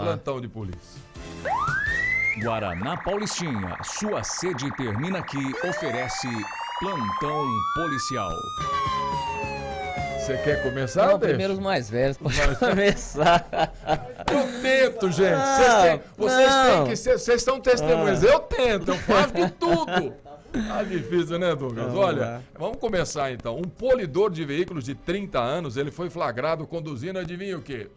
Plantão de polícia. Guaraná Paulistinha, sua sede termina aqui, oferece plantão policial. Você quer começar? Não, primeiro os mais velhos, pode começar. Eu tento, gente. Vocês estão testemunhas. Eu tento, eu faço de tudo. Tá difícil, né, Douglas? Olha, vamos começar então. Um polidor de veículos de 30 anos, ele foi flagrado conduzindo, adivinha o quê?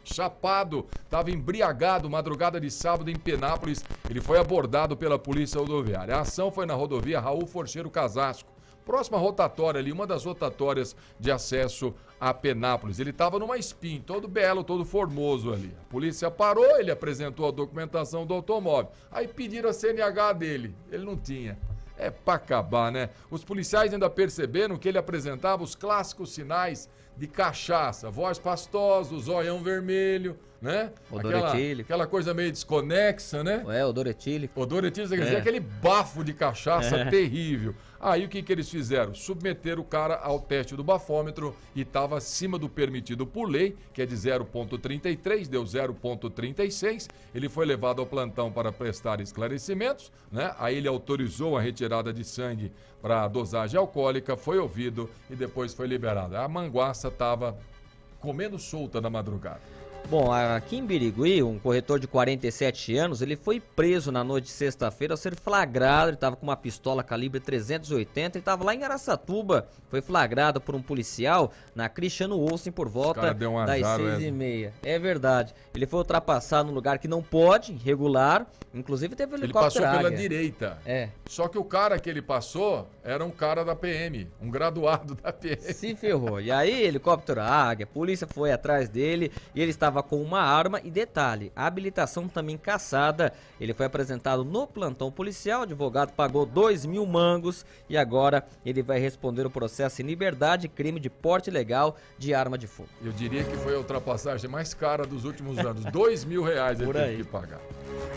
Chapado, estava embriagado, madrugada de sábado em Penápolis. Ele foi abordado pela polícia rodoviária. A ação foi na rodovia Raul Forcheiro Casasco, próxima rotatória ali, uma das rotatórias de acesso a Penápolis. Ele estava numa spin, todo belo, todo formoso ali. A polícia parou, ele apresentou a documentação do automóvel. Aí pediram a CNH dele, ele não tinha. É pra acabar, né? Os policiais ainda perceberam que ele apresentava os clássicos sinais de cachaça. Voz pastosa, zoião vermelho, né? Odor etílico. Aquela coisa meio desconexa, né? Odor etílico. Odor etílico, quer dizer, aquele bafo de cachaça terrível. Aí o que eles fizeram? Submeteram o cara ao teste do bafômetro e estava acima do permitido por lei, que é de 0,33, deu 0,36. Ele foi levado ao plantão para prestar esclarecimentos, né? Aí ele autorizou a retirada de sangue para dosagem alcoólica, foi ouvido e depois foi liberado. A manguaça estava comendo solta na madrugada. Bom, aqui em Birigui, um corretor de 47 anos, ele foi preso na noite de sexta-feira ao ser flagrado. Ele estava com uma pistola calibre 380 e estava lá em Araçatuba. Foi flagrado por um policial na Cristiano Olsen por volta das 6h30. É verdade. Ele foi ultrapassado num lugar que não pode, irregular. Inclusive teve um helicóptero. Ele passou pela direita. É. Só que o cara que ele passou era um cara da PM, um graduado da PM. Se ferrou. E aí, helicóptero Águia, a polícia foi atrás dele e ele estava com uma arma e detalhe, a habilitação também cassada. Ele foi apresentado no plantão policial, o advogado pagou 2.000 mangos e agora ele vai responder o processo em liberdade e crime de porte ilegal de arma de fogo. Eu diria que foi a ultrapassagem mais cara dos últimos anos, R$2.000 ele teve que pagar.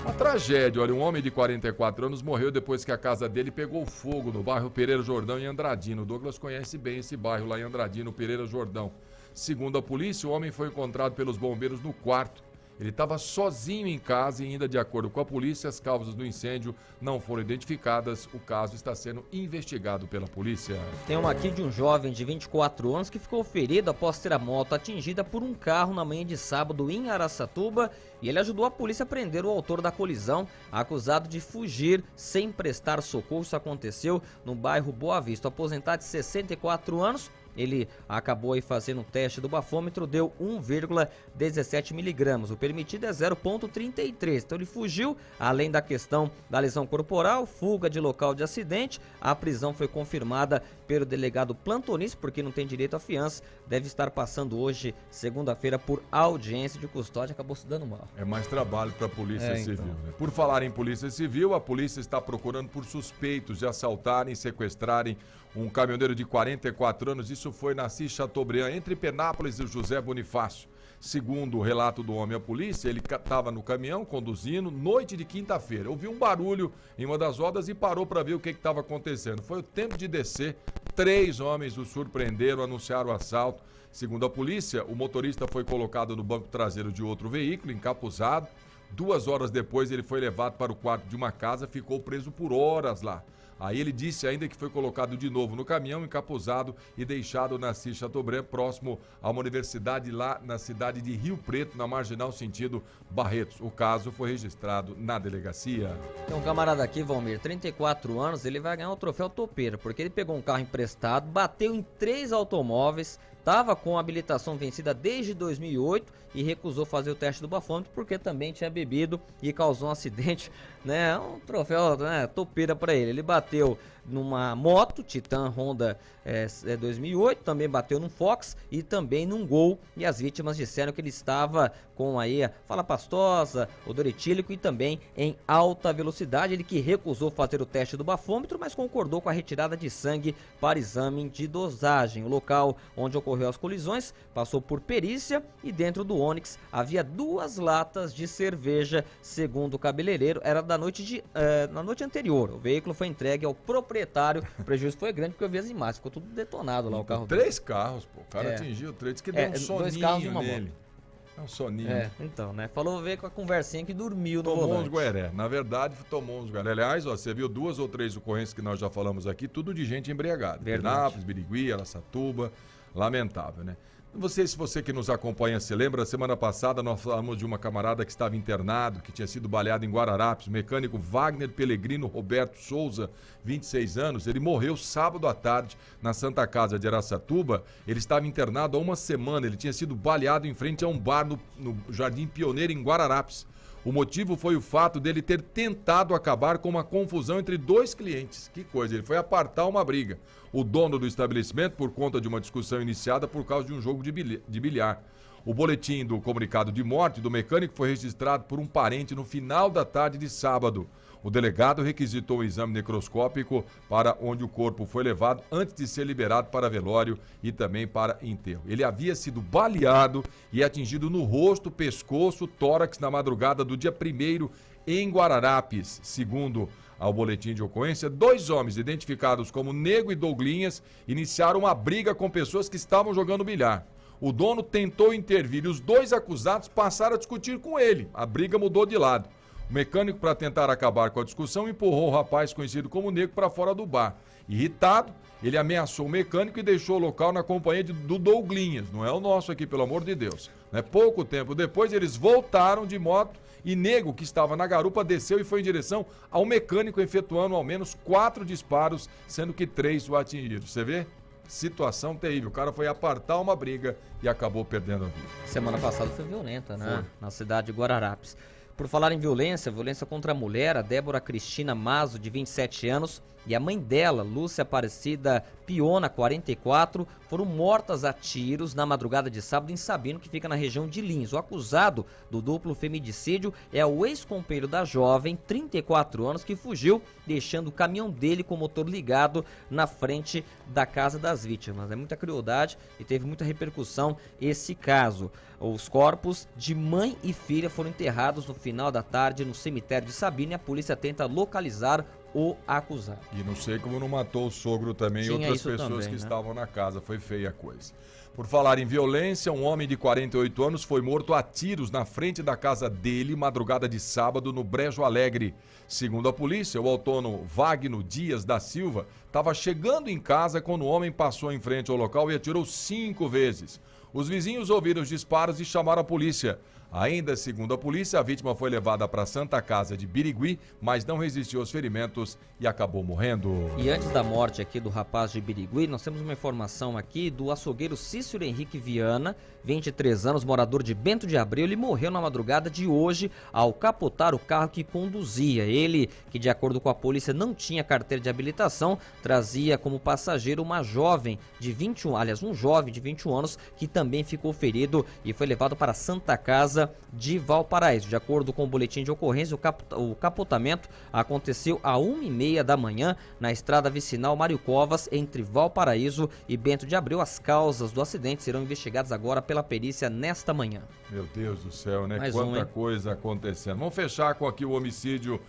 A tragédia, olha, um homem de 44 anos morreu depois que a casa dele pegou fogo no bairro Pereira Jordão em Andradino. O Douglas conhece bem esse bairro lá em Andradino, Pereira Jordão. Segundo a polícia, o homem foi encontrado pelos bombeiros no quarto. Ele estava sozinho em casa e ainda de acordo com a polícia, as causas do incêndio não foram identificadas. O caso está sendo investigado pela polícia. Tem uma aqui de um jovem de 24 anos que ficou ferido após ter a moto atingida por um carro na manhã de sábado em Araçatuba e ele ajudou a polícia a prender o autor da colisão, acusado de fugir sem prestar socorro. Isso aconteceu no bairro Boa Vista. O aposentado de 64 anos, ele acabou aí fazendo um teste do bafômetro, deu 1,17 miligramas. O permitido é 0,33. Então ele fugiu, além da questão da lesão corporal, fuga de local de acidente. A prisão foi confirmada pelo delegado plantonista, porque não tem direito à fiança. Deve estar passando hoje, segunda-feira, por audiência de custódia. Acabou se dando mal. É mais trabalho para a Polícia Civil. Então. Né? Por falar em Polícia Civil, a polícia está procurando por suspeitos de assaltarem e sequestrarem um caminhoneiro de 44 anos. Isso foi na Assis Chateaubriand, entre Penápolis e José Bonifácio. Segundo o relato do homem à polícia, ele estava no caminhão conduzindo, noite de quinta-feira. Ouviu um barulho em uma das rodas e parou para ver o que estava acontecendo. Foi o tempo de descer, 3 homens o surpreenderam, anunciaram o assalto. Segundo a polícia, o motorista foi colocado no banco traseiro de outro veículo, encapuzado. 2 horas depois ele foi levado para o quarto de uma casa, ficou preso por horas lá. Aí ele disse ainda que foi colocado de novo no caminhão, encapuzado e deixado na Assis Chateaubriand, próximo a uma universidade lá na cidade de Rio Preto, na marginal sentido Barretos. O caso foi registrado na delegacia. Tem um camarada aqui, Valmir, 34 anos, ele vai ganhar o troféu topeiro, porque ele pegou um carro emprestado, bateu em 3 automóveis, estava com a habilitação vencida desde 2008 e recusou fazer o teste do bafômetro porque também tinha bebido e causou um acidente, né? Um troféu, né, topeira para ele. Ele bateu numa moto Titan Honda 2008, também bateu num Fox e também num Gol, e as vítimas disseram que ele estava com aí a fala pastosa, odor etílico e também em alta velocidade. Ele que recusou fazer o teste do bafômetro, mas concordou com a retirada de sangue para exame de dosagem. O local onde ocorreu as colisões passou por perícia e dentro do Onix havia 2 latas de cerveja. Segundo o cabeleireiro, era da noite na noite anterior. O veículo foi entregue ao proprietário. O prejuízo foi grande porque eu vi as imagens, ficou tudo detonado lá o carro. 3 carros, pô. O cara atingiu 3, diz que deu um soninho 2 carros e uma nele. moto. É um soninho. Então, né? Falou ver com a conversinha que dormiu no Tomou volante. uns gueré. Na verdade, tomou uns gueré. Aliás, ó, você viu 2 ou 3 ocorrências que nós já falamos aqui, tudo de gente embriagada. Verdade. Penápolis, Birigui, Araçatuba. Lamentável, né? Não sei se você que nos acompanha se lembra, semana passada nós falamos de uma camarada que estava internado, que tinha sido baleado em Guararapes, o mecânico Wagner Pellegrino Roberto Souza, 26 anos. Ele morreu sábado à tarde na Santa Casa de Araçatuba. Ele estava internado há uma semana, ele tinha sido baleado em frente a um bar no Jardim Pioneiro, em Guararapes. O motivo foi o fato dele ter tentado acabar com uma confusão entre 2 clientes. Que coisa, ele foi apartar uma briga. O dono do estabelecimento, por conta de uma discussão iniciada por causa de um jogo de bilhar. O boletim do comunicado de morte do mecânico foi registrado por um parente no final da tarde de sábado. O delegado requisitou um exame necroscópico para onde o corpo foi levado antes de ser liberado para velório e também para enterro. Ele havia sido baleado e atingido no rosto, pescoço, tórax na madrugada do dia 1º em Guararapes. Segundo ao boletim de ocorrência, 2 homens identificados como Nego e Douglinhas iniciaram uma briga com pessoas que estavam jogando bilhar. O dono tentou intervir e os 2 acusados passaram a discutir com ele. A briga mudou de lado. O mecânico, para tentar acabar com a discussão, empurrou o rapaz conhecido como Nego para fora do bar. Irritado, ele ameaçou o mecânico e deixou o local na companhia do Douglinhas. Não é o nosso aqui, pelo amor de Deus. Pouco tempo depois, eles voltaram de moto e Nego, que estava na garupa, desceu e foi em direção ao mecânico, efetuando ao menos 4 disparos, sendo que 3 o atingiram. Você vê? Situação terrível. O cara foi apartar uma briga e acabou perdendo a vida. Semana passada foi violenta, né? Na cidade de Guararapes. Por falar em violência contra a mulher, a Débora Cristina Mazo, de 27 anos, e a mãe dela, Lúcia Aparecida Piona, 44, foram mortas a tiros na madrugada de sábado em Sabino, que fica na região de Lins. O acusado do duplo feminicídio é o ex-companheiro da jovem, 34 anos, que fugiu, deixando o caminhão dele com o motor ligado na frente da casa das vítimas. É muita crueldade e teve muita repercussão esse caso. Os corpos de mãe e filha foram enterrados no final da tarde no cemitério de Sabino e a polícia tenta localizar o acusado. E não sei como não matou o sogro também e outras pessoas também, que né? estavam na casa. Foi feia a coisa. Por falar em violência, um homem de 48 anos foi morto a tiros na frente da casa dele, madrugada de sábado, no Brejo Alegre. Segundo a polícia, o autônomo Wagner Dias da Silva estava chegando em casa quando o homem passou em frente ao local e atirou 5 vezes. Os vizinhos ouviram os disparos e chamaram a polícia. Ainda segundo a polícia, a vítima foi levada para a Santa Casa de Birigui, mas não resistiu aos ferimentos e acabou morrendo. E antes da morte aqui do rapaz de Birigui, nós temos uma informação aqui do açougueiro Cícero Henrique Viana, 23 anos, morador de Bento de Abreu. Ele morreu na madrugada de hoje ao capotar o carro que conduzia. Ele, que de acordo com a polícia não tinha carteira de habilitação, trazia como passageiro uma jovem de 21, um jovem de 21 anos que também ficou ferido e foi levado para a Santa Casa de Valparaíso. De acordo com o boletim de ocorrência, o capotamento aconteceu às 1h30 da manhã na estrada vicinal Mário Covas, entre Valparaíso e Bento de Abreu. As causas do acidente serão investigadas agora pela perícia nesta manhã. Meu Deus do céu, né? Mais Quanta coisa acontecendo. Vamos fechar com aqui o homicídio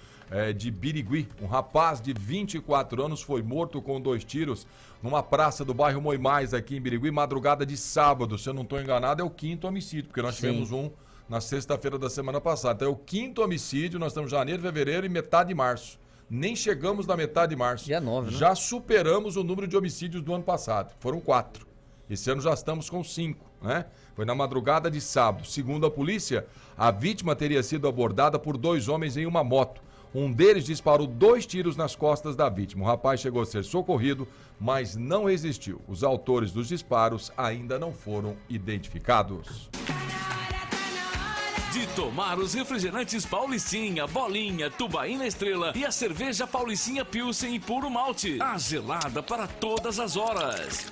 de Birigui. Um rapaz de 24 anos foi morto com 2 tiros numa praça do bairro Moimais, aqui em Birigui, madrugada de sábado. Se eu não estou enganado, é o 5º homicídio, porque nós tivemos um na sexta-feira da semana passada. Então é o 5º homicídio, nós estamos em janeiro, fevereiro e metade de março. Nem chegamos na metade de março. Dia 9, né? Já superamos o número de homicídios do ano passado. Foram 4. Esse ano já estamos com 5, né? Foi na madrugada de sábado. Segundo a polícia, a vítima teria sido abordada por 2 homens em uma moto. Um deles disparou 2 tiros nas costas da vítima. O rapaz chegou a ser socorrido, mas não resistiu. Os autores dos disparos ainda não foram identificados. De tomar os refrigerantes Paulistinha, Bolinha, Tubaína Estrela e a cerveja Paulistinha Pilsen e Puro Malte. A gelada para todas as horas.